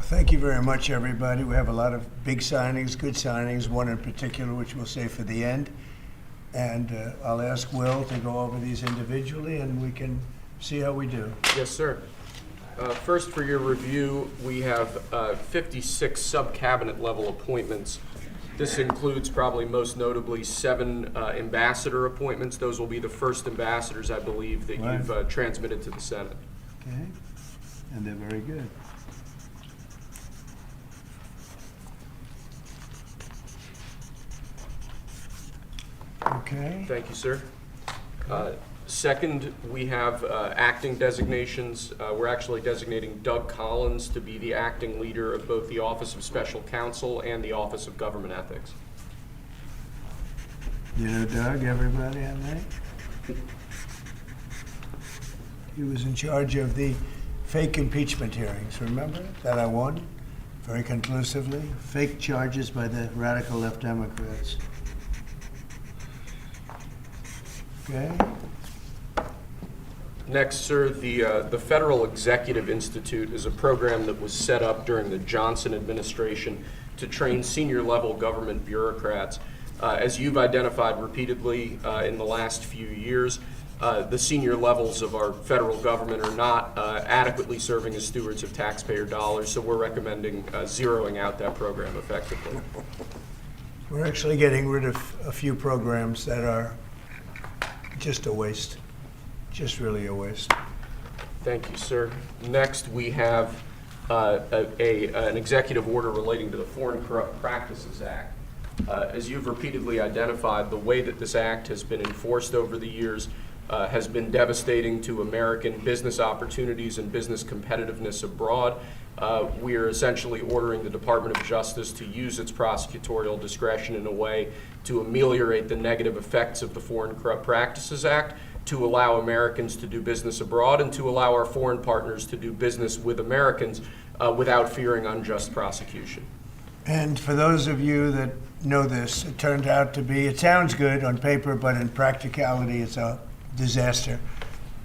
Thank you very much, everybody. We have a lot of big signings, good signings, one in particular which we'll save for the end. And I'll ask Will to go over these individually and we can see how we do. Yes, sir. First, for your review, we have 56 sub-cabinet level appointments. This includes probably most notably 7 ambassador appointments. Those will be the first ambassadors, I believe, that Right. you've transmitted to the Senate. Okay, and they're very good. Okay. Thank you, sir. Second, we have acting designations. We're actually designating Doug Collins to be the acting leader of both the Office of Special Counsel and the Office of Government Ethics. You know Doug, everybody, I think? He was in charge of the fake impeachment hearings, remember? That I won very conclusively. Fake charges by the radical left Democrats. Okay. Next, sir, the Federal Executive Institute is a program that was set up during the Johnson administration to train senior-level government bureaucrats. As you've identified repeatedly in the last few years, the senior levels of our federal government are not adequately serving as stewards of taxpayer dollars, so we're recommending zeroing out that program effectively. We're actually getting rid of a few programs that are just a waste, just really a waste. Thank you, sir. Next, we have an executive order relating to the Foreign Corrupt Practices Act. As you've repeatedly identified, the way that this act has been enforced over the years has been devastating to American business opportunities and business competitiveness abroad. We are essentially ordering the Department of Justice to use its prosecutorial discretion in a way to ameliorate the negative effects of the Foreign Corrupt Practices Act, to allow Americans to do business abroad, and to allow our foreign partners to do business with Americans without fearing unjust prosecution. And for those of you that know this, it turned out to be, it sounds good on paper, but in practicality it's a disaster.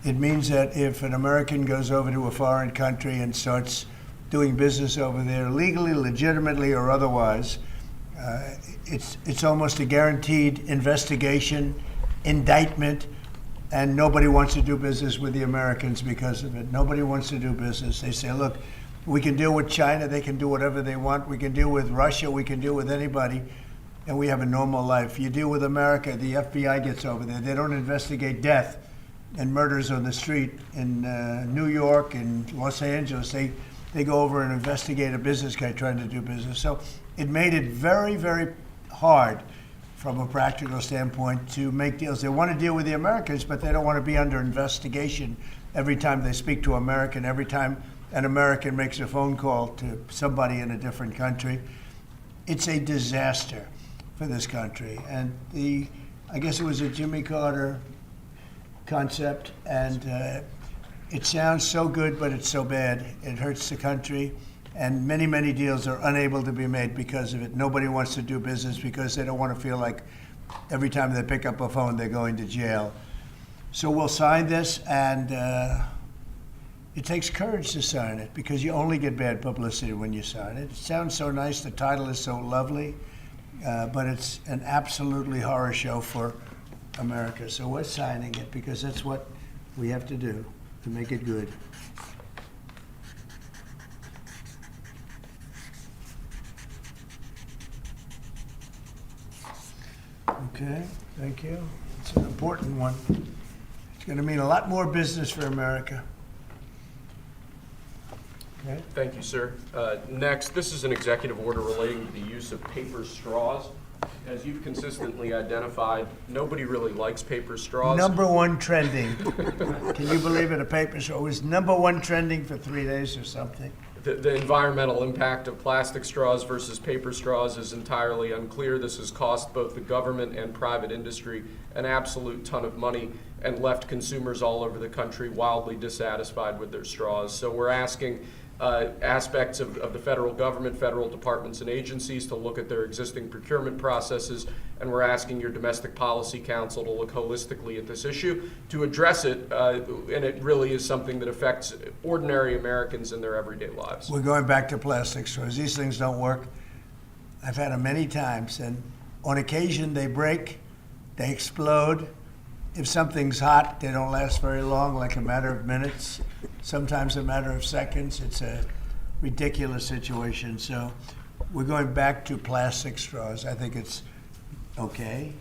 It means that if an American goes over to a foreign country and starts doing business over there legally, legitimately, or otherwise, it's almost a guaranteed investigation, indictment, and nobody wants to do business with the Americans because of it. Nobody wants to do business. They say, look, we can deal with China, they can do whatever they want. We can deal with Russia, we can deal with anybody, and we have a normal life. You deal with America, the FBI gets over there. They don't investigate death and murders on the street in New York and Los Angeles. They go over and investigate a business guy trying to do business. So it made it very, very hard from a practical standpoint to make deals. They want to deal with the Americans, but they don't want to be under investigation every time they speak to American, every time an American makes a phone call to somebody in a different country. It's a disaster for this country. And I guess it was a Jimmy Carter concept, and it sounds so good, but it's so bad. It hurts the country, and many, many deals are unable to be made because of it. Nobody wants to do business because they don't want to feel like every time they pick up a phone, they're going to jail. So we'll sign this, and it takes courage to sign it because you only get bad publicity when you sign it. It sounds so nice, the title is so lovely, but it's an absolutely horror show for America. So we're signing it because that's what we have to do to make it good. Okay, thank you. It's an important one. It's going to mean a lot more business for America. Okay. Thank you, sir. Next, this is an executive order relating to the use of paper straws. As you've consistently identified, nobody really likes paper straws. Number one trending. Can you believe it? A paper straw was number one trending for 3 days or something. The environmental impact of plastic straws versus paper straws is entirely unclear. This has cost both the government and private industry an absolute ton of money and left consumers all over the country wildly dissatisfied with their straws. So we're asking aspects of the federal government, federal departments and agencies to look at their existing procurement processes, and we're asking your Domestic Policy Council to look holistically at this issue to address it, and it really is something that affects ordinary Americans in their everyday lives. We're going back to plastic straws. These things don't work. I've had them many times, and on occasion they break, they explode. If something's hot, they don't last very long, like a matter of minutes, sometimes a matter of seconds. It's a ridiculous situation. So we're going back to plastic straws. I think it's okay.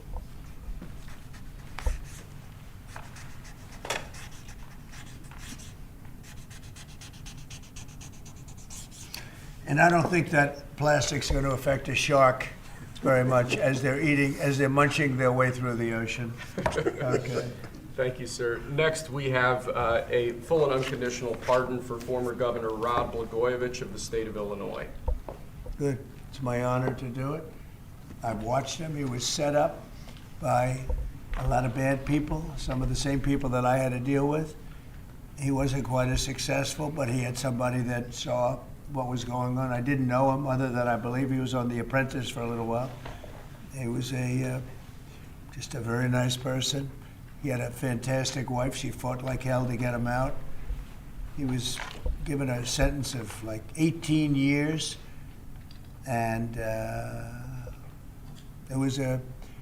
And I don't think that plastic's going to affect a shark very much as they're munching their way through the ocean. Okay. Thank you, sir. Next, we have a full and unconditional pardon for former Governor Rod Blagojevich of the state of Illinois. Good. It's my honor to do it. I've watched him. He was set up by a lot of bad people, some of the same people that I had to deal with. He wasn't quite as successful, but he had somebody that saw what was going on. I didn't know him other than I believe he was on The Apprentice for a little while. He was just a very nice person. He had a fantastic wife. She fought like hell to get him out. He was given a sentence of like 18 years, and it was a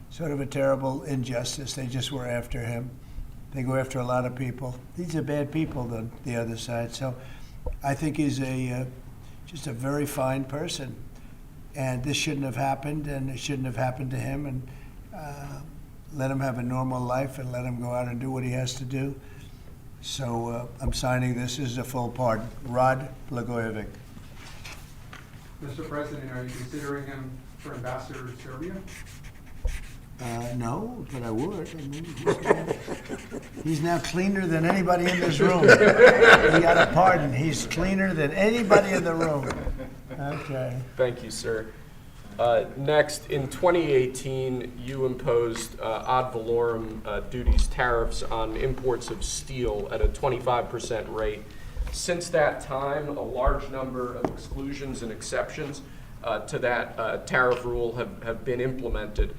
sort of a terrible injustice. They just were after him. They go after a lot of people. These are bad people on the other side. So I think he's just a very fine person, and this shouldn't have happened, and it shouldn't have happened to him, and let him have a normal life and let him go out and do what he has to do. So I'm signing this as a full pardon. Rod Blagojevich. Mr. President, are you considering him for ambassador to Serbia? No, but I would. I mean, he's now cleaner than anybody in this room. He got a pardon. He's cleaner than anybody in the room. Okay. Thank you, sir. Next, in 2018, you imposed ad valorem duties, tariffs on imports of steel at a 25% rate. Since that time, a large number of exclusions and exceptions to that tariff rule have been implemented.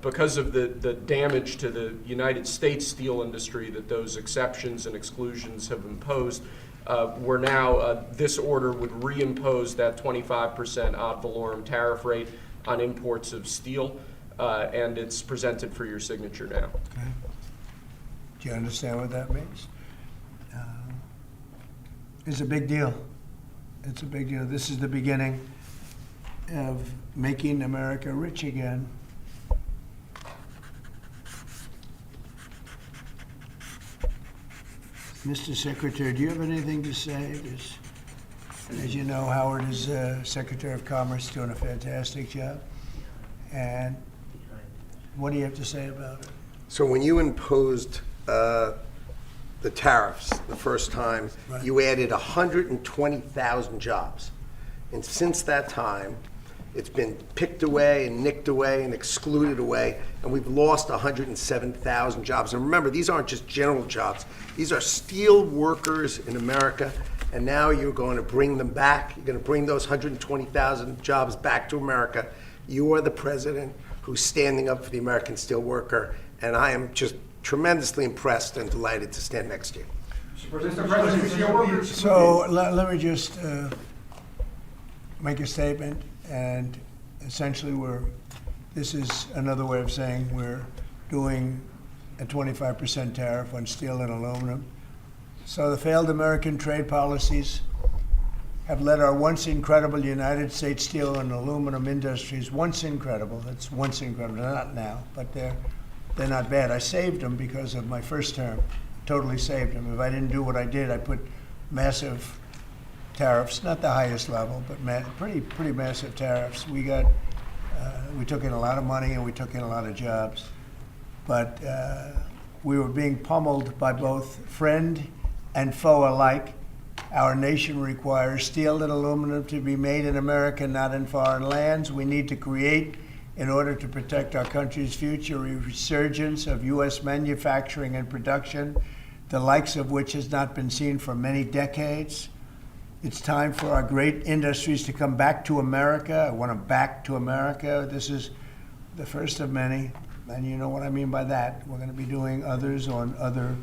Because of the damage to the United States steel industry that those exceptions and exclusions have imposed, we're now, this order would reimpose that 25% ad valorem tariff rate on imports of steel, and it's presented for your signature now. Okay. Do you understand what that means? It's a big deal. It's a big deal. This is the beginning of making America rich again. Mr. Secretary, do you have anything to say? As you know, Howard is Secretary of Commerce, doing a fantastic job. And what do you have to say about it? So when you imposed the tariffs the first time, Right. you added 120,000 jobs. And since that time, it's been picked away and nicked away and excluded away, and we've lost 107,000 jobs. And remember, these aren't just general jobs. These are steel workers in America, and now you're going to bring them back. You're going to bring those 120,000 jobs back to America. You are the president who's standing up for the American steel worker, and I am just tremendously impressed and delighted to stand next to you. Mr. President, steel workers. So let me just make a statement, and essentially this is another way of saying we're doing a 25% tariff on steel and aluminum. So the failed American trade policies have led our once incredible United States steel and aluminum industries, once incredible, they're not now, but they're not bad. I saved them because of my first term, totally saved them. If I didn't do what I did, I put massive tariffs, not the highest level, but pretty massive tariffs. We took in a lot of money and we took in a lot of jobs, but we were being pummeled by both friend and foe alike. Our nation requires steel and aluminum to be made in America, not in foreign lands. We need to create, in order to protect our country's future, a resurgence of U.S. manufacturing and production, the likes of which has not been seen for many decades. It's time for our great industries to come back to America. I want them back to America. This is the first of many, and you know what I mean by that. We're going to be doing others on other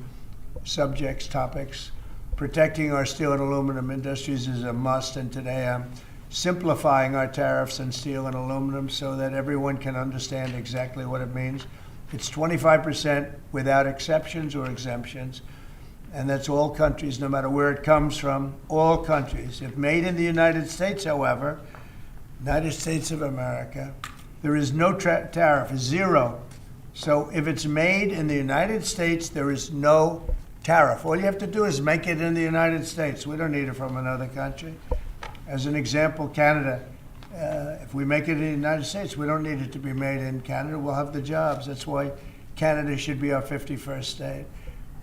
subjects, topics. Protecting our steel and aluminum industries is a must, and today I'm simplifying our tariffs on steel and aluminum so that everyone can understand exactly what it means. It's 25% without exceptions or exemptions, and that's all countries, no matter where it comes from, all countries. If made in the United States, however, United States of America, there is no tariff, zero. So if it's made in the United States, there is no tariff. All you have to do is make it in the United States. We don't need it from another country. As an example, Canada. If we make it in the United States, we don't need it to be made in Canada. We'll have the jobs. That's why Canada should be our 51st state.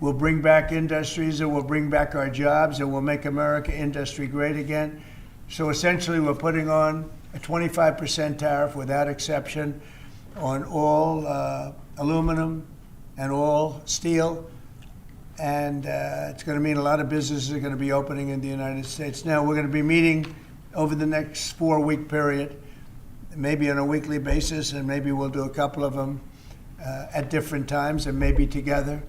We'll bring back industries, and we'll bring back our jobs, and we'll make America industry great again. So essentially, we're putting on a 25% tariff without exception on all aluminum and all steel. And it's going to mean a lot of businesses are going to be opening in the United States. Now, we're going to be meeting over the next 4-week period, maybe on a weekly basis, and maybe we'll do a couple of them at different times and maybe together.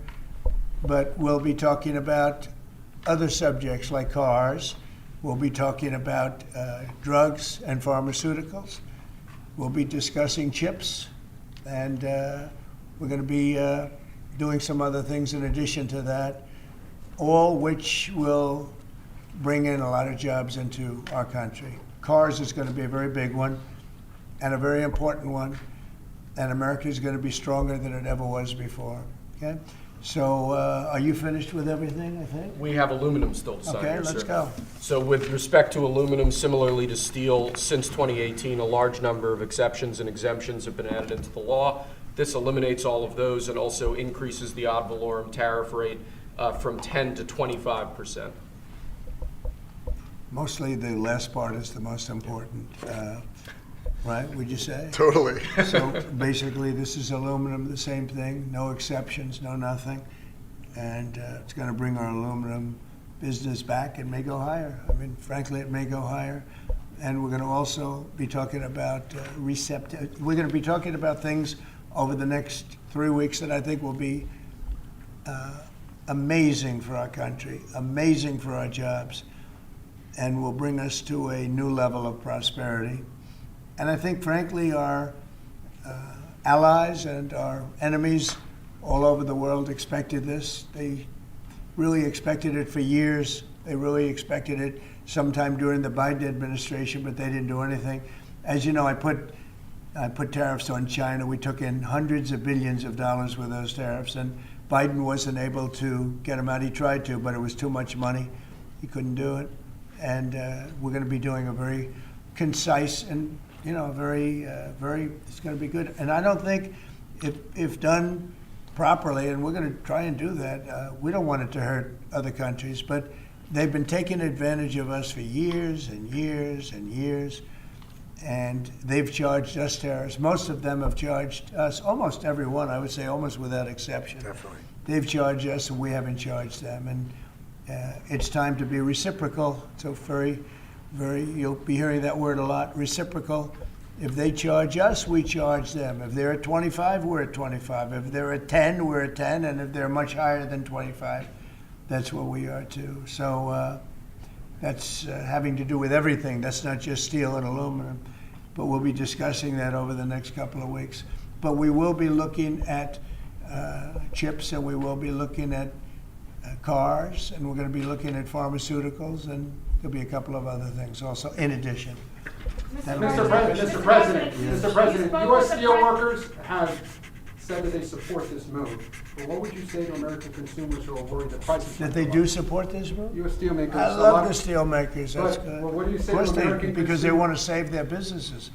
But we'll be talking about other subjects like cars. We'll be talking about drugs and pharmaceuticals. We'll be discussing chips, and we're going to be doing some other things in addition to that, all which will bring in a lot of jobs into our country. Cars is going to be a very big one and a very important one, and America is going to be stronger than it ever was before. Okay? So are you finished with everything, I think? We have aluminum still to sign Okay, here, let's sir. go. So with respect to aluminum, similarly to steel, since 2018, a large number of exceptions and exemptions have been added into the law. This eliminates all of those and also increases the ad valorem tariff rate from 10 to 25%. Mostly the last part is the most important, right, would you say? Totally. So basically, this is aluminum, the same thing, no exceptions, no nothing. And it's going to bring our aluminum business back. It may go higher. I mean, frankly, it may go higher. And we're going to also be talking about we're going to be talking about things over the next 3 weeks that I think will be amazing for our country, amazing for our jobs, and will bring us to a new level of prosperity. And I think, frankly, our allies and our enemies all over the world expected this. They really expected it for years. They really expected it sometime during the Biden administration, but they didn't do anything. As you know, I put tariffs on China. We took in hundreds of billions of dollars with those tariffs, and Biden wasn't able to get them out. He tried to, but it was too much money. He couldn't do it. And we're going to be doing a very concise and, very, it's going to be good. And I don't think if done properly, and we're going to try and do that, we don't want it to hurt other countries, but they've been taking advantage of us for years and years and years, and they've charged us tariffs. Most of them have charged us, almost everyone, I would say almost without exception. Definitely. They've charged us and we haven't charged them. And it's time to be reciprocal. So you'll be hearing that word a lot, reciprocal. If they charge us, we charge them. If they're at 25, we're at 25. If they're at 10, we're at 10. And if they're much higher than 25, that's what we are too. So that's having to do with everything. That's not just steel and aluminum. But we'll be discussing that over the next couple of weeks. But we will be looking at chips, and we will be looking at cars, and we're going to be looking at pharmaceuticals, and there'll be a couple of other things also in addition. Mr. President, U.S. steelworkers have said that they support this move. But what would you say to American consumers who are worried that prices That they do support this move? U.S. steelmakers. I love the steel makers. That's But, good. well, what do you say Of course to they, American because they consumers? want to save their businesses.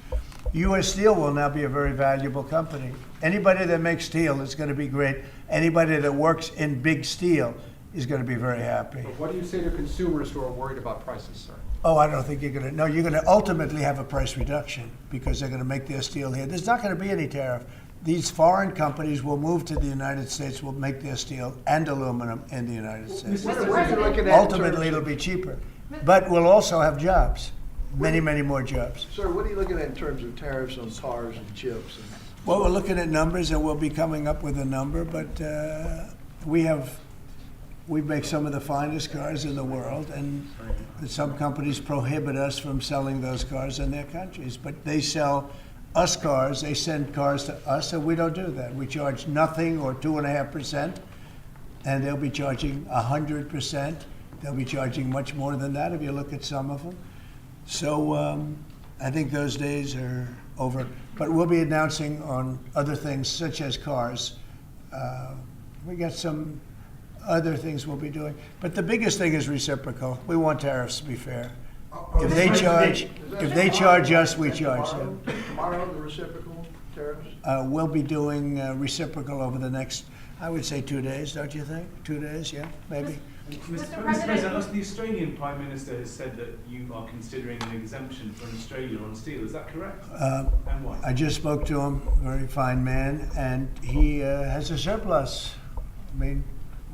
U.S. Steel will now be a very valuable company. Anybody that makes steel is going to be great. Anybody that works in big steel is going to be very happy. But what do you say to consumers who are worried about prices, sir? Oh, I don't think you're going to. No, you're going to ultimately have a price reduction because they're going to make their steel here. There's not going to be any tariff. These foreign companies will move to the United States, will make their steel and aluminum in the United States. What is it looking at in Ultimately, terms it'll of- be cheaper. But we'll also have jobs, many, many more jobs. Sir, what are you looking at in terms of tariffs on cars and chips? Well, we're looking at numbers, and we'll be coming up with a number, but we make some of the finest cars in the world, and some companies prohibit us from selling those cars in their countries. But they sell us cars, they send cars to us, and we don't do that. We charge nothing or 2.5%, and they'll be charging 100%. They'll be charging much more than that if you look at some of them. So I think those days are over. But we'll be announcing on other things such as cars. We got some other things we'll be doing. But the biggest thing is reciprocal. We want tariffs to be fair. If they charge us, we charge them. Tomorrow, the reciprocal tariffs? We'll be doing reciprocal over the next, I would say 2 days, don't you think? 2 days, yeah, maybe. Mr. President, the Australian Prime Minister has said that you are considering an exemption for Australia on steel. Is that correct? And why? I just spoke to him, very fine man, and he has a surplus. I mean,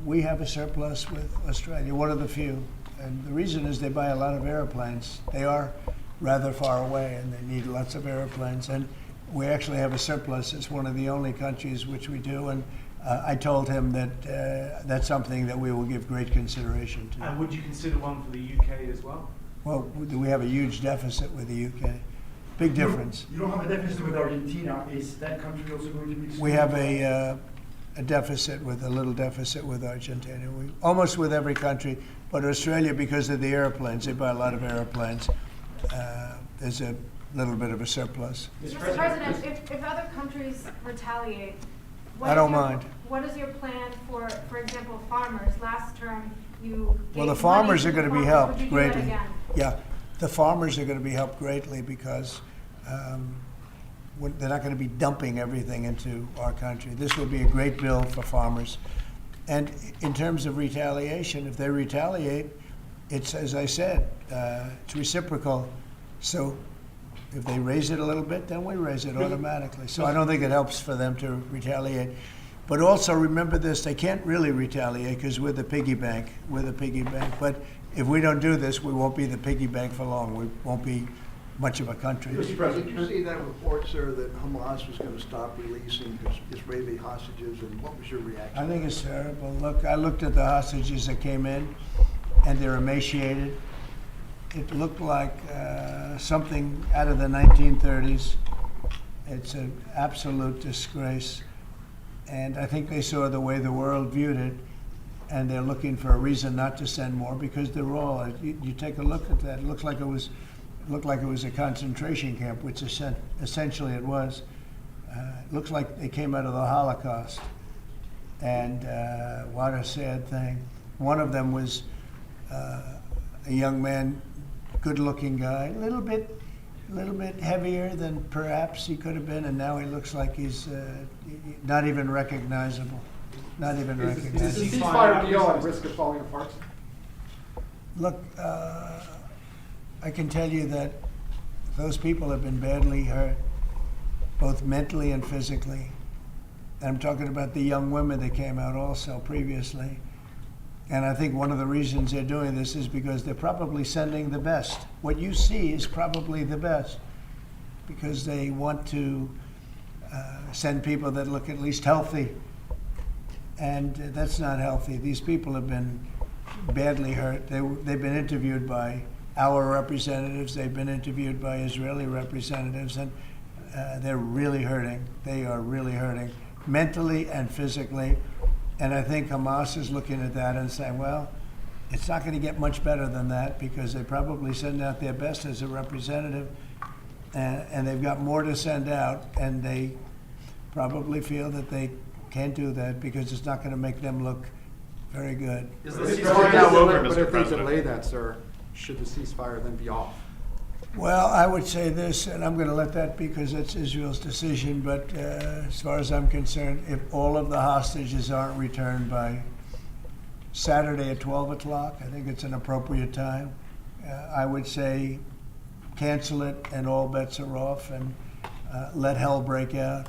we have a surplus with Australia, one of the few. And the reason is they buy a lot of airplanes. They are rather far away, and they need lots of airplanes. And we actually have a surplus. It's one of the only countries which we do. And I told him that that's something that we will give great consideration to. And would you consider one for the UK as well? Well, we have a huge deficit with the UK. Big difference. You don't have a deficit with Argentina. Is that country also going to be excluded? We have a little deficit with Argentina. Almost with every country, but Australia, because of the airplanes, they buy a lot of airplanes. There's a little bit of a surplus. Mr. President, if other countries retaliate, I don't mind. What is your plan for example, farmers? Last term, you gave Well, the farmers are money to going to be farmers. helped Would you do that greatly. again? Yeah, the farmers are going to be helped greatly because they're not going to be dumping everything into our country. This will be a great bill for farmers. And in terms of retaliation, if they retaliate, it's, as I said, it's reciprocal. So if they raise it a little bit, then we raise it automatically. So I don't think it helps for them to retaliate. But also remember this, they can't really retaliate because we're the piggy bank. We're the piggy bank. But if we don't do this, we won't be the piggy bank for long. We won't be much of a country. Mr. President, did you see that report, sir, that Hamas was going to stop releasing Israeli hostages, and what was your reaction? I think it's terrible. Look, I looked at the hostages that came in, and they're emaciated. It looked like something out of the 1930s. It's an absolute disgrace. And I think they saw the way the world viewed it, and they're looking for a reason not to send more because they're all. You take a look at that. It looked like it was a concentration camp, which essentially it was. It looks like they came out of the Holocaust. And what a sad thing. One of them was a young man, good-looking guy, a little bit heavier than perhaps he could have been, and now he looks like he's not even recognizable. Not even Is recognizable. the ceasefire deal at risk of falling apart? Look, I can tell you that those people have been badly hurt, both mentally and physically. And I'm talking about the young women that came out also previously. And I think one of the reasons they're doing this is because they're probably sending the best. What you see is probably the best because they want to send people that look at least healthy. And that's not healthy. These people have been badly hurt. They've been interviewed by our representatives. They've been interviewed by Israeli representatives, and they're really hurting. They are really hurting, mentally and physically. And I think Hamas is looking at that and saying, well, it's not going to get much better than that because they probably send out their best as a representative, and they've got more to send out, and they probably feel that they can't do that because it's not going to make them look very good. Is the But ceasefire now over, if Mr. they President? delay that, sir, should the ceasefire then be off? Well, I would say this, and I'm going to let that because it's Israel's decision, but as far as I'm concerned, if all of the hostages aren't returned by Saturday at 12 o'clock, I think it's an appropriate time. I would say cancel it and all bets are off and let hell break out.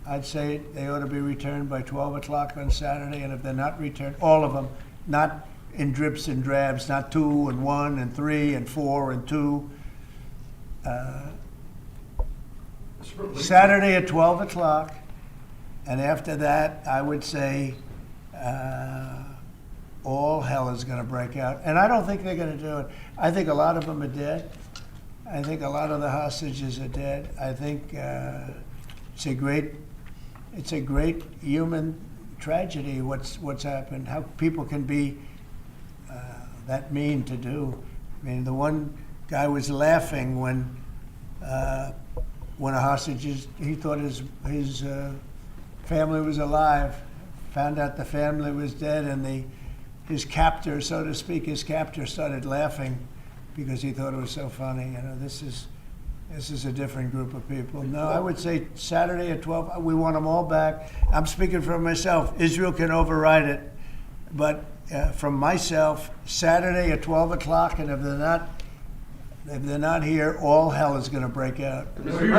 I'd say they ought to be returned by 12 o'clock on Saturday, and if they're not returned, all of them, not in drips and drabs, not 2 and 1 and 3 and 4 and 2. Saturday at 12 o'clock, and after that, I would say all hell is going to break out. And I don't think they're going to do it. I think a lot of them are dead. I think a lot of the hostages are dead. I think it's a great human tragedy what's happened. How people can be that mean to do. I mean, the one guy was laughing when a hostage he thought his family was alive, found out the family was dead, and his captor, so to speak, started laughing because he thought it was so funny. You know, this is a different group of people. No, I would say Saturday at 12. We want them all back. I'm speaking for myself. Israel can override it, but from myself, Saturday at 12 o'clock, and if they're not here, all hell is going to break out. Mr.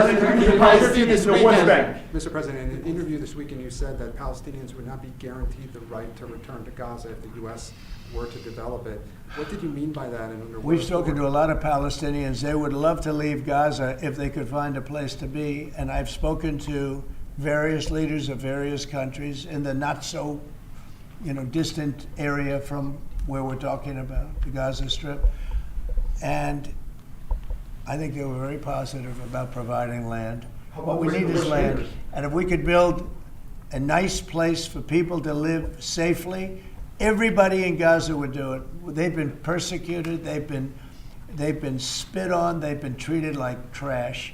President, in an interview this weekend, you said that Palestinians would not be guaranteed the right to return to Gaza if the U.S. were to develop it. What did you mean by that? And under We've spoken to a lot of Palestinians. They would love to leave Gaza if they could find a place to be. And I've spoken to various leaders of various countries in the not so, distant area from where we're talking about, the Gaza Strip. And I think they were very positive about providing land. What we need is land. And if we could build a nice place for people to live safely, everybody in Gaza would do it. They've been persecuted, they've been spit on, they've been treated like trash,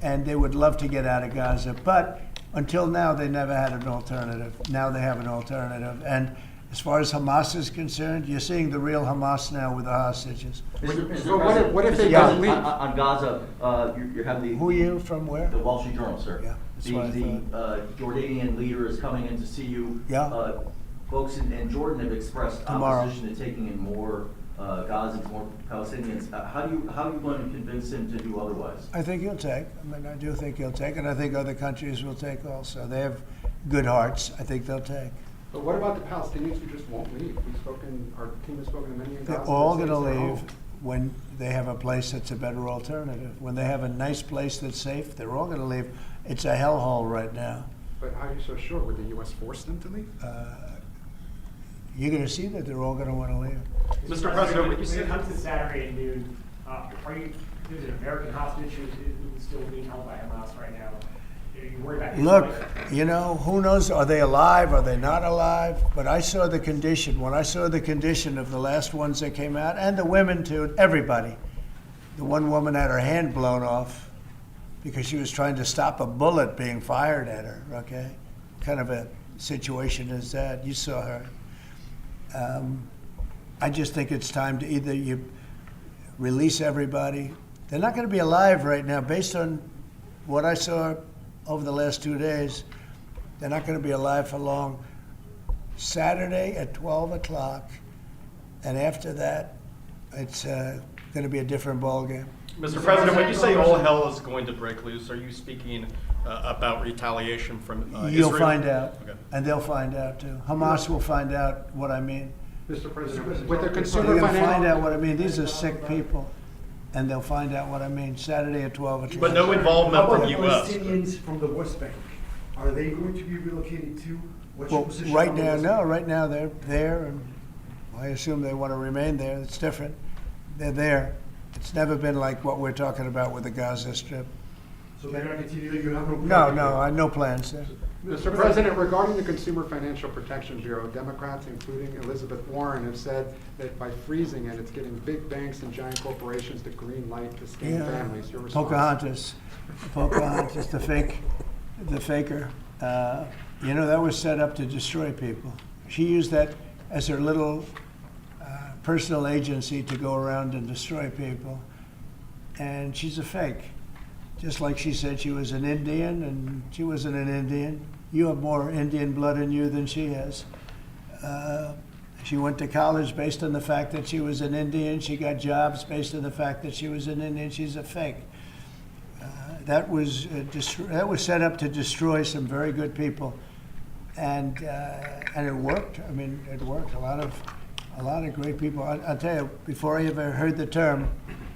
and they would love to get out of Gaza. But until now, they never had an alternative. Now they have an alternative. And as far as Hamas is concerned, you're seeing the real Hamas now with the hostages. So what if they Yeah, don't leave? on Gaza, you have the... Who are you, from where? The Wall Street Journal, sir. Yeah, that's what I The Jordanian leader is coming in to see you. Yeah. Folks in Jordan have expressed Tomorrow. opposition to taking in more Gazans, more Palestinians. How are you going to convince him to do otherwise? I think he'll take. I do think he'll take, and I think other countries will take also. They have good hearts. I think they'll take. But what about the Palestinians who just won't leave? Our team has spoken to many in Gaza. They're all that going to say it's their leave home. when they have a place that's a better alternative. When they have a nice place that's safe, they're all going to leave. It's a hellhole right now. But how are you so sure? Would the U.S. force them to leave? You're going to see that they're all going to want to leave. Mr. President, when it comes to Saturday at noon, there's an American hostage who's still being held by Hamas right now. Are you worried about his Look, life? who knows? Are they alive? Are they not alive? But I saw the condition. When I saw the condition of the last ones that came out, and the women too, everybody. The one woman had her hand blown off because she was trying to stop a bullet being fired at her, okay? Kind of a situation as that. You saw her. I just think it's time to either you release everybody. They're not going to be alive right now, based on what I saw over the last 2 days. They're not going to be alive for long. Saturday at 12 o'clock, and after that, it's going to be a different ballgame. Mr. President, when you say all hell is going to break loose, are you speaking about retaliation from Israel? You'll find out, Okay. and they'll find out too. Hamas will find out what I mean. Mr. President, with the They're consumer going to find financial... out what I mean. These are sick people, and they'll find out what I mean. Saturday at 12 o'clock. But no involvement How from about U.S. Palestinians from the West Bank? Are they going to be relocated too? What's your Well, position right on the now, West no. Bank? Right now, they're there, and I assume they want to remain there. It's different. They're there. It's never been like what we're talking about with the Gaza Strip. So they're going to continue, you have no No, plan? no, I no plans there. Mr. President, regarding the Consumer Financial Protection Bureau, Democrats, including Elizabeth Warren, have said that by freezing it, it's giving big banks and giant corporations the green light to scam families. Your response? Pocahontas, the faker. That was set up to destroy people. She used that as her little personal agency to go around and destroy people. And she's a fake. Just like she said she was an Indian, and she wasn't an Indian. You have more Indian blood in you than she has. She went to college based on the fact that she was an Indian. She got jobs based on the fact that she was an Indian. She's a fake. That was set up to destroy some very good people, and it worked. I mean, it worked. A A lot of great people. I'll tell you, before I ever heard the term,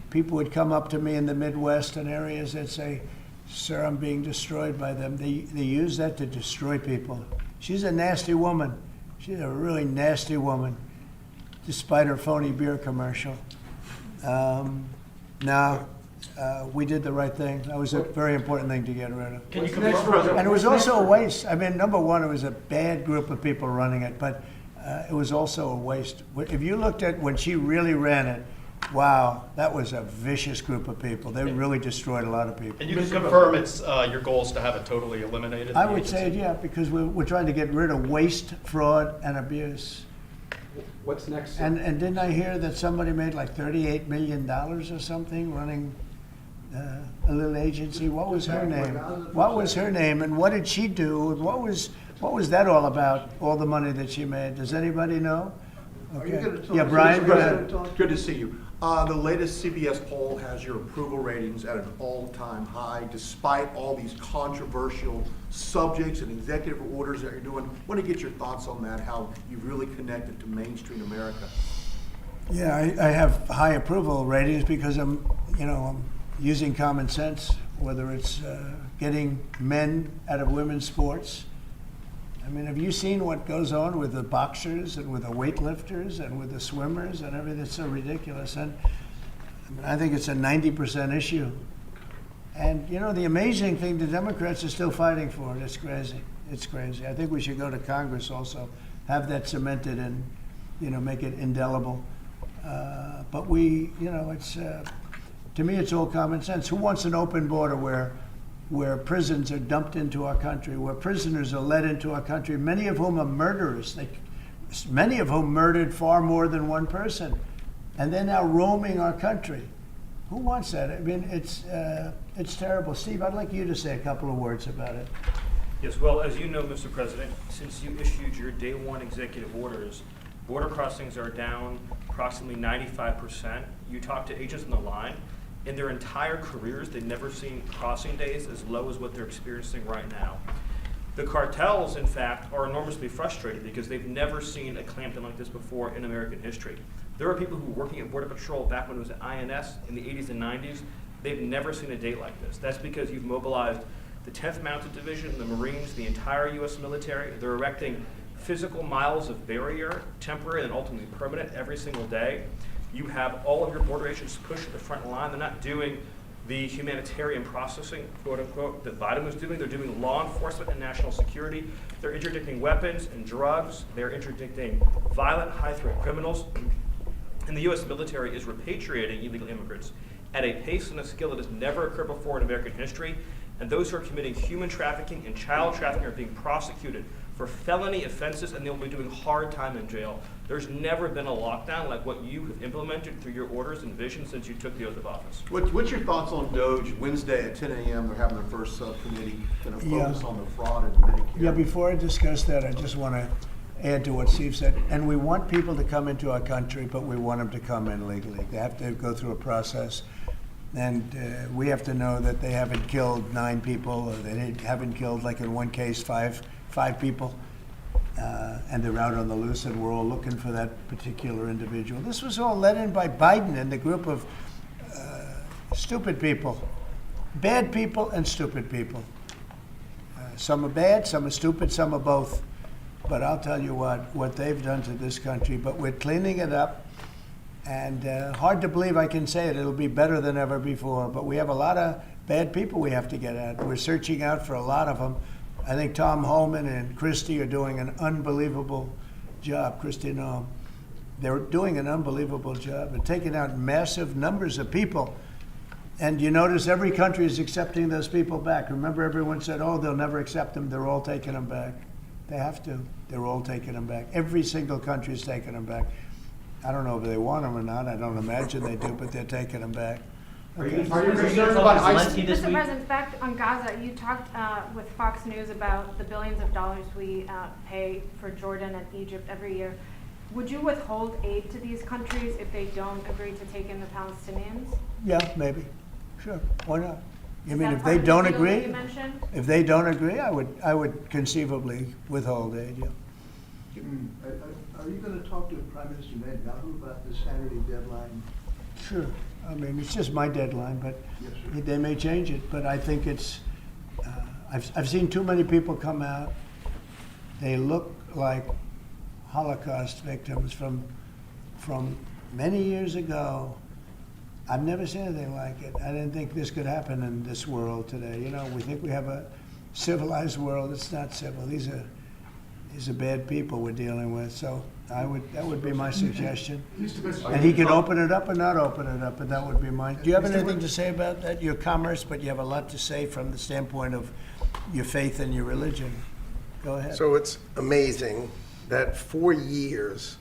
people would come up to me in the Midwest and areas that say, "Sir, I'm being destroyed by them." They use that to destroy people. She's a nasty woman. She's a really nasty woman, despite her phony beer commercial. We did the right thing. That was a very important thing to get rid of. Can you confirm? And it was also a waste. I mean, number one, it was a bad group of people running it, but it was also a waste. If you looked at when she really ran it, wow, that was a vicious group of people. They really destroyed a lot of people. And you can confirm it's your goal is to have it totally eliminated? I would say, yeah, because we're trying to get rid of waste, fraud, and abuse. What's next? And didn't I hear that somebody made like $38 million or something running a little agency? What was her name? What was her name? And what did she do? And what was that all about? All the money that she made? Does anybody know? Are you gonna tell Yeah, us Brian, who's go gonna ahead. talk? Good to see you. The latest CBS poll has your approval ratings at an all-time high, despite all these controversial subjects and executive orders that you're doing. Want to get your thoughts on that, how you've really connected to mainstream America. Yeah, I have high approval ratings because I'm using common sense, whether it's getting men out of women's sports. I mean, have you seen what goes on with the boxers and with the weightlifters and with the swimmers and everything? It's so ridiculous. And I think it's a 90% issue. And, the amazing thing, the Democrats are still fighting for it. It's crazy. It's crazy. I think we should go to Congress also, have that cemented and, make it indelible. But it's, to me, it's all common sense. Who wants an open border where prisons are dumped into our country, where prisoners are led into our country, many of whom are murderers, many of whom murdered far more than one person, and they're now roaming our country? Who wants that? I mean, it's terrible. Steve, I'd like you to say a couple of words about it. Yes, well, as you know, Mr. President, since you issued your day one executive orders, border crossings are down approximately 95%. You talk to agents on the line, in their entire careers, they've never seen crossing days as low as what they're experiencing right now. The cartels, in fact, are enormously frustrated because they've never seen a clampdown like this before in American history. There are people who were working at Border Patrol back when it was at INS in the 80s and 90s. They've never seen a day like this. That's because you've mobilized the 10th Mounted Division, the Marines, the entire U.S. military. They're erecting physical miles of barrier, temporary and ultimately permanent, every single day. You have all of your border agents pushed to the front line. They're not doing the humanitarian processing, quote unquote, that Biden was doing. They're doing law enforcement and national security. They're interdicting weapons and drugs. They're interdicting violent, high-threat criminals. And the U.S. military is repatriating illegal immigrants at a pace and a skill that has never occurred before in American history. And those who are committing human trafficking and child trafficking are being prosecuted for felony offenses, and they'll be doing hard time in jail. There's never been a lockdown like what you have implemented through your orders and vision since you took the oath of office. What's your thoughts on DOGE? Wednesday at 10 a.m. they're having their first subcommittee, going to focus on the fraud in Medicare. Yeah, before I discuss that, I just want to add to what Steve said. And we want people to come into our country, but we want them to come in legally. They have to go through a process. And we have to know that they haven't killed 9 people, or they haven't killed, like in one case, five people. And they're out on the loose, and we're all looking for that particular individual. This was all led in by Biden and the group of stupid people, bad people and stupid people. Some are bad, some are stupid, some are both. But I'll tell you what they've done to this country. But we're cleaning it up, and hard to believe I can say it. It'll be better than ever before. But we have a lot of bad people we have to get at. We're searching out for a lot of them. I think Tom Holman and Christie are doing an unbelievable job. Christie, no, they're doing an unbelievable job. They're taking out massive numbers of people. And you notice every country is accepting those people back. Remember, everyone said, oh, they'll never accept them. They're all taking them back. They have to. They're all taking them back. Every single country is taking them back. I don't know if they want them or not. I don't imagine they do, but they're taking them back. Are you concerned about ICE? Mr. President, back on Gaza, you talked with Fox News about the billions of dollars we pay for Jordan and Egypt every year. Would you withhold aid to these countries if they don't agree to take in the Palestinians? Yeah, maybe. Sure. Why not? You Is mean that if part they of the don't deal that agree? you mentioned? If they don't agree, I would conceivably withhold aid. Yeah. Are you going to talk to Prime Minister Netanyahu about the Saturday deadline? Sure. I mean, it's just my deadline, but Yes, sir. they may change it. But I think it's, I've seen too many people come out. They look like Holocaust victims from many years ago. I've never seen anything like it. I didn't think this could happen in this world today. You know, we think we have a civilized world. It's not civil. These are bad people we're dealing with. So that would be my suggestion. And he can open it up or not open it up, but that would be mine. Do you have anything to say about that? Your commerce, but you have a lot to say from the standpoint of your faith and your religion. Go ahead. So it's amazing that 4 years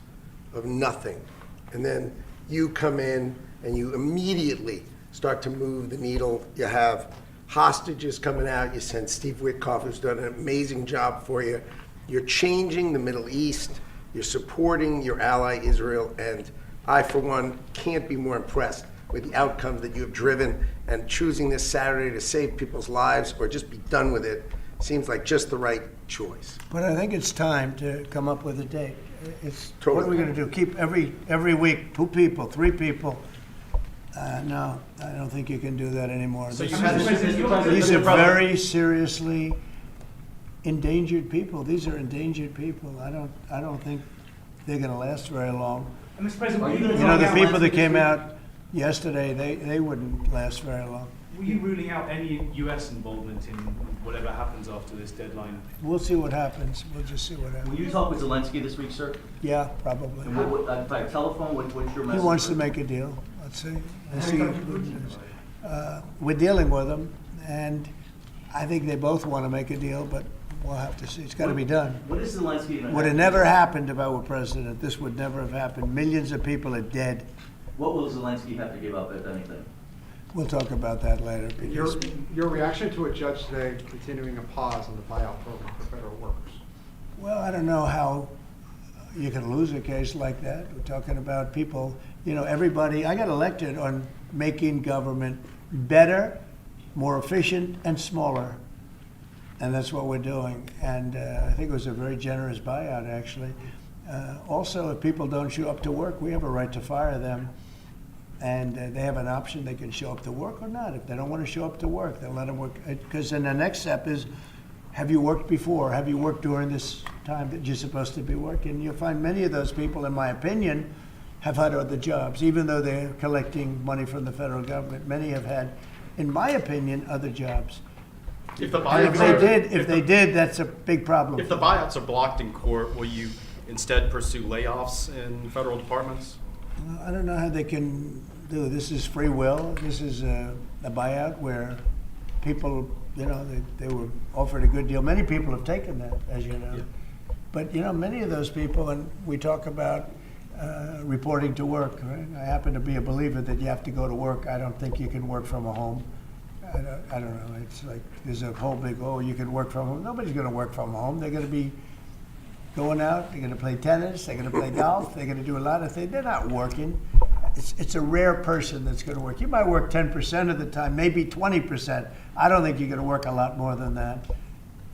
of nothing, and then you come in and you immediately start to move the needle. You have hostages coming out. You send Steve Witkoff, who's done an amazing job for you. You're changing the Middle East. You're supporting your ally Israel, and I, for one, can't be more impressed with the outcomes that you have driven. And choosing this Saturday to save people's lives or just be done with it seems like just the right choice. But I think it's time to come up with a date. It's Totally. What are we going to do? Keep every week 2 people, 3 people? No, I don't think you can do that anymore. So you This had is- this- These are very seriously endangered people. These are endangered people. I don't think they're going to last very long. And Mr. President, were you You know, the people that came out yesterday, they wouldn't last very long. Were you ruling out any U.S. involvement in whatever happens after this deadline? We'll see what happens. We'll just see what Will happens. you talk with Zelensky this week, sir? Yeah, probably. And by telephone, what's your message? He wants to make a deal. Let's see. Let's see. We're dealing with him, and I think they both want to make a deal, but we'll have to see. It's got to be done. What is Zelensky? Would have never happened if I were president. This would never have happened. Millions of people are dead. What will Zelensky have to give up, if anything? We'll talk about that later. Because Your reaction to a judge today continuing a pause on the buyout program for federal workers? well, I don't know how you can lose a case like that. We're talking about people, you know, everybody. I got elected on making government better, more efficient, and smaller. And that's what we're doing. And I think it was a very generous buyout, actually. Also, if people don't show up to work, we have a right to fire them. And they have an option. They can show up to work or not. If they don't want to show up to work, they'll let them work. Because then the next step is, have you worked before? Have you worked during this time that you're supposed to be working? You'll find many of those people, in my opinion, have had other jobs, even though they're collecting money from the federal government. Many have had, in my opinion, other jobs. If the And buyouts if they did, that's a big problem. if the buyouts are blocked in court, will you instead pursue layoffs in federal departments? I don't know how they can do. This is free will. This is a buyout where people, you know, they were offered a good deal. Many people have taken that, as you know. Yeah. But, you know, many of those people, and we talk about reporting to work, right? I happen to be a believer that you have to go to work. I don't think you can work from a home. I don't know. It's like there's a whole big, you can work from home. Nobody's going to work from home. They're going to be going out, they're going to play tennis, they're going to play golf, they're going to do a lot of things. They're not working. It's a rare person that's going to work. You might work 10% of the time, maybe 20%. I don't think you're going to work a lot more than that.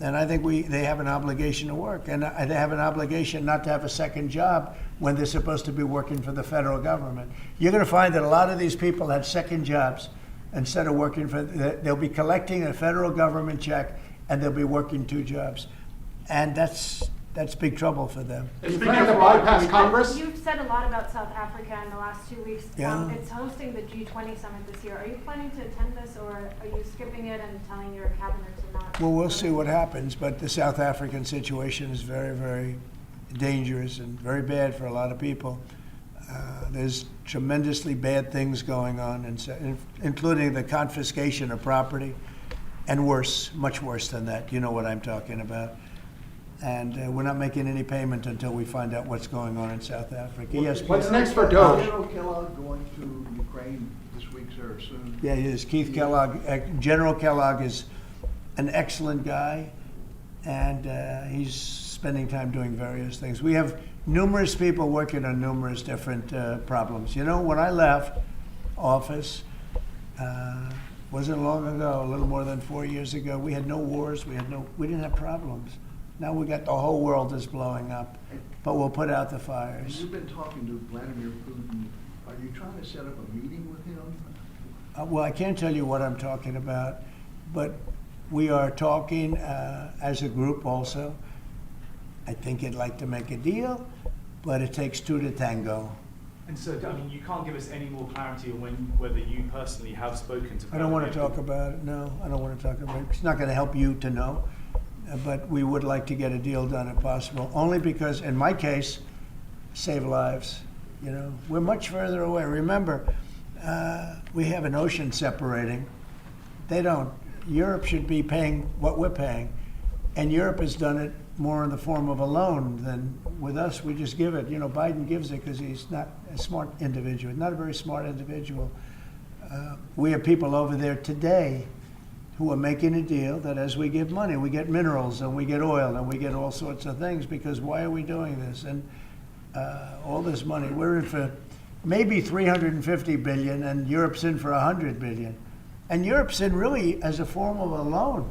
And I think they have an obligation to work. And they have an obligation not to have a second job when they're supposed to be working for the federal government. You're going to find that a lot of these people have second jobs instead of working for, they'll be collecting a federal government check and they'll be working 2 jobs. And that's big trouble for them. Are you planning to bypass Congress? You've said a lot about South Africa in the last 2 weeks. Yeah. It's hosting the G20 summit this year. Are you planning to attend this, or are you skipping it and telling your cabinet to not? Well, we'll see what happens, but the South African situation is very, very dangerous and very bad for a lot of people. There's tremendously bad things going on, including the confiscation of property, and worse, much worse than that. You know what I'm talking about. And we're not making any payment until we find out what's going on in South Africa. Yes, What's please. next for Doge? General Kellogg going to Ukraine this week, sir, soon? Yeah, he is. Keith Kellogg. General Kellogg is an excellent guy, and he's spending time doing various things. We have numerous people working on numerous different problems. You know, when I left office, wasn't long ago, a little more than 4 years ago, we had no wars, we didn't have problems. Now we got the whole world is blowing up, but we'll put out the And fires. you've been talking to Vladimir Putin. Are you trying to set up a meeting with him? Well, I can't tell you what I'm talking about, but we are talking as a group also. I think he'd like to make a deal, but it takes two to tango. And so, I mean, you can't give us any more clarity on whether you personally have spoken to. I don't want to talk about it, no. I don't want to talk about it. It's not going to help you to know, but we would like to get a deal done if possible, only because, in my case, save lives. You know, we're much further away. Remember, we have an ocean separating. They don't. Europe should be paying what we're paying, and Europe has done it more in the form of a loan than with us. We just give it. You know, Biden gives it because he's not a smart individual, not a very smart individual. We have people over there today who are making a deal that as we give money, we get minerals and we get oil and we get all sorts of things, because why are we doing this? And all this money, we're in for maybe 350 billion and Europe's in for 100 billion. And Europe's in really as a form of a loan.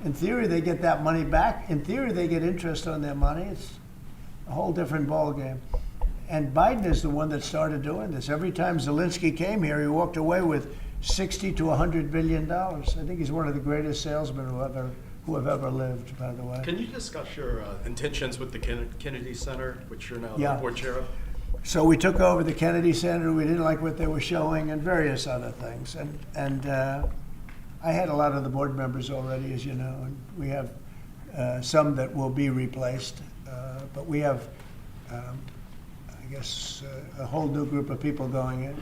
In theory, they get that money back. In theory, they get interest on their money. It's a whole different ballgame. And Biden is the one that started doing this. Every time Zelensky came here, he walked away with $60 to $100 billion. I think he's one of the greatest salesmen who have ever lived, by the way. Can you discuss your intentions with the Kennedy Center, which you're now Yeah. the board chair of? So we took over the Kennedy Center. We didn't like what they were showing and various other things. And I had a lot of the board members already, as you know, and we have some that will be replaced. But we have, I guess, a whole new group of people going in.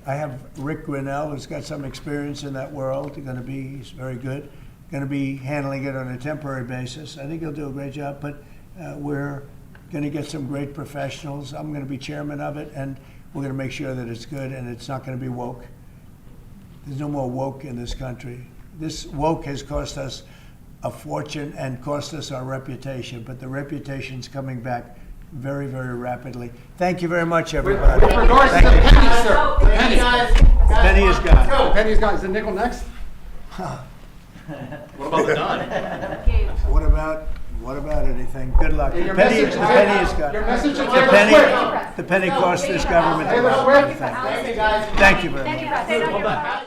I have Rick Grinnell, who's got some experience in that world. He's very good. Going to be handling it on a temporary basis. I think he'll do a great job, but we're going to get some great professionals. I'm going to be chairman of it, and we're going to make sure that it's good and it's not going to be woke. There's no more woke in this country. This woke has cost us a fortune and cost us our reputation, but the reputation's coming back very, very rapidly. Thank you very much, everybody. With regards to the Thank you. penny, sir. The penny. Penny is gone. The penny's gone. Is the nickel next? What about the dime? What about anything? Good luck. And The your penny message- is gone. your message to The Taylor penny, Swift. the penny cost this government a Taylor lot. Swift. Thank you very much. Thank you, President.